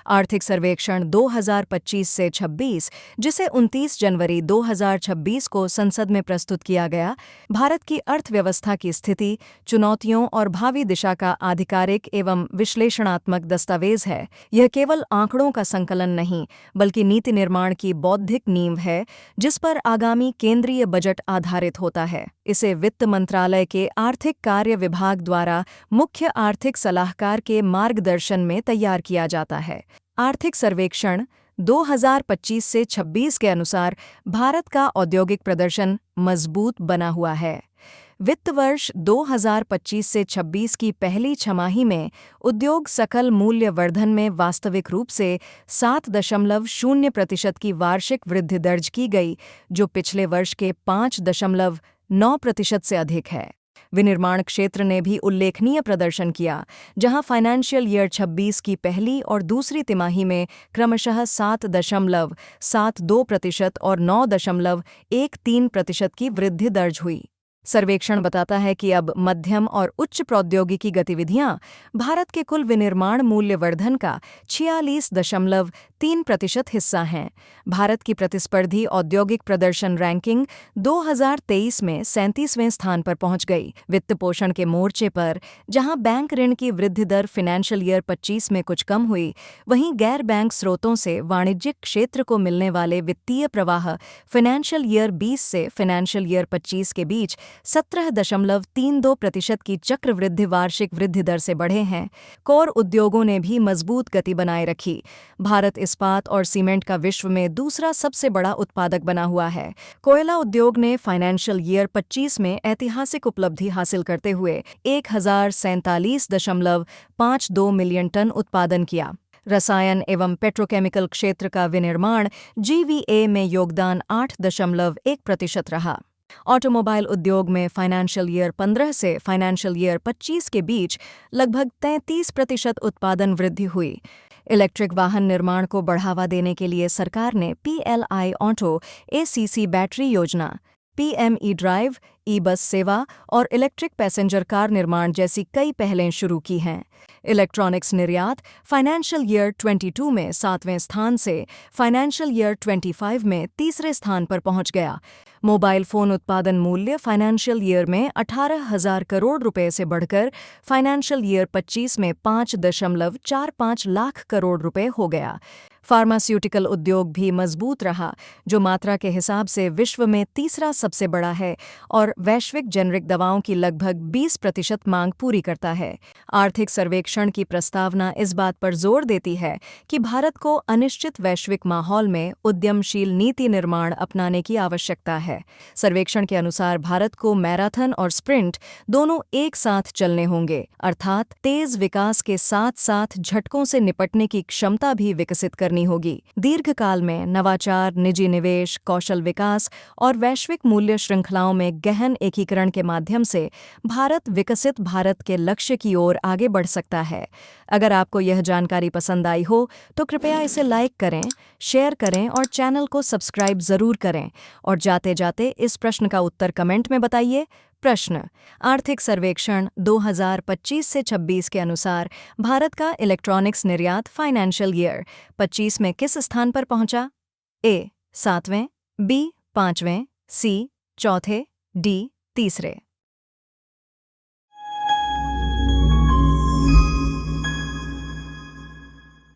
आर्थिक सर्वेक्षण 2025 से 26, जिसे 29 जनवरी 2026 को संसद में प्रस्तुत किया गया, भारत की अर्थव्यवस्था की स्थिति, चुनौतियों और भावी दिशा का आधिकारिक एवं विश्लेषणात्मक दस्तावेज है। यह केवल आंकड़ों का संकलन नहीं, बल्कि नीति निर्माण की बौद्धिक नींव है, जिस पर आगामी केंद्रीय बजट आधारित होता है। इसे वित्त मंत्रालय के आर्थिक कार्य विभाग द्वारा मुख्य आर्थिक सलाहकार के मार्गदर्शन में तैयार किया जाता है। आर्थिक सर्वेक्षण 2025 से 26 के अनुसार भारत का औद्योगिक प्रदर्शन मजबूत बना हुआ है। वित्त वर्ष 2025 से 26 की पहली छमाही में उद्योग सकल मूल्य वर्धन में वास्तविक रूप से 7.0% की वार्षिक वृद्धि दर्ज की गई, जो पिछले वर्ष के 5.9% से अधिक है। विनिर्माण क्षेत्र ने भी उल्लेखनीय प्रदर्शन किया, जहां फाइनेंशियल ईयर 26 की पहली और दूसरी तिमाही में क्रमशः 7.72% और 9.13% की वृद्धि दर्ज हुई। सर्वेक्षण बताता है कि अब मध्यम और उच्च प्रौद्योगिकी गतिविधियां भारत के कुल विनिर्माण मूल्यवर्धन का 46.3% हिस्सा हैं। भारत की प्रतिस्पर्धी औद्योगिक प्रदर्शन रैंकिंग 2023 में 37वें स्थान पर पहुंच गई। वित्त पोषण के मोर्चे पर, जहां बैंक ऋण की वृद्धि दर फाइनेंशियल ईयर 25 में कुछ कम हुई, वहीं गैर बैंक स्रोतों से वाणिज्यिक क्षेत्र को मिलने वाले वित्तीय प्रवाह फाइनेंशियल ईयर 20 से फाइनेंशियल ईयर 25 के बीच 17.32% की चक्रवृद्धि वार्षिक वृद्धि दर से बढ़े हैं। कोर उद्योगों ने भी मजबूत गति बनाए रखी। भारत इस्पात और सीमेंट का विश्व में दूसरा सबसे बड़ा उत्पादक बना हुआ है। कोयला उद्योग ने फाइनेंशियल ईयर 25 में ऐतिहासिक उपलब्धि हासिल करते हुए 1047.52 मिलियन टन उत्पादन किया। रसायन एवं पेट्रोकेमिकल क्षेत्र का विनिर्माण GVA में योगदान 8.1% रहा। ऑटोमोबाइल उद्योग में फाइनेंशियल ईयर 15 से फाइनेंशियल ईयर 25 के बीच लगभग 33% उत्पादन वृद्धि हुई। इलेक्ट्रिक वाहन निर्माण को बढ़ावा देने के लिए सरकार ने PLI ऑटो ACC बैटरी योजना, PME ड्राइव, ई-बस सेवा और इलेक्ट्रिक पैसेंजर कार निर्माण जैसी कई पहलें शुरू की हैं। इलेक्ट्रॉनिक्स निर्यात फाइनेंशियल ईयर 22 में 7वें स्थान से फाइनेंशियल ईयर 25 में तीसरे स्थान पर पहुंच गया। मोबाइल फोन उत्पादन मूल्य फाइनेंशियल ईयर में 18,000 करोड़ रुपए से बढ़कर फाइनेंशियल ईयर 25 में 5.45 लाख करोड़ रुपए हो गया। फार्मास्यूटिकल उद्योग भी मजबूत रहा, जो मात्रा के हिसाब से विश्व में तीसरा सबसे बड़ा है और वैश्विक जेनरिक दवाओं की लगभग 20% मांग पूरी करता है। आर्थिक सर्वेक्षण की प्रस्तावना इस बात पर जोर देती है कि भारत को अनिश्चित वैश्विक माहौल में उद्यमशील नीति निर्माण अपनाने की आवश्यकता है। सर्वेक्षण के अनुसार भारत को मैराथन और स्प्रिंट दोनों एक साथ चलने होंगे, अर्थात तेज विकास के साथ साथ झटकों से निपटने की क्षमता भी विकसित करनी होगी। दीर्घकाल में नवाचार, निजी निवेश, कौशल विकास और वैश्विक मूल्य श्रृंखलाओं में गहन एकीकरण के माध्यम से भारत विकसित भारत के लक्ष्य की ओर आगे बढ़ सकता है। अगर आपको यह जानकारी पसंद आई हो तो कृपया इसे लाइक करें, शेयर करें और चैनल को सब्सक्राइब जरूर करें। और जाते जाते इस प्रश्न का उत्तर कमेंट में बताइए। प्रश्न: आर्थिक सर्वेक्षण 2025 से 26 के अनुसार भारत का इलेक्ट्रॉनिक्स निर्यात फाइनेंशियल ईयर 25 में किस स्थान पर पहुंचा? A 7वें, B 5वें, C 4थे, D 3रे।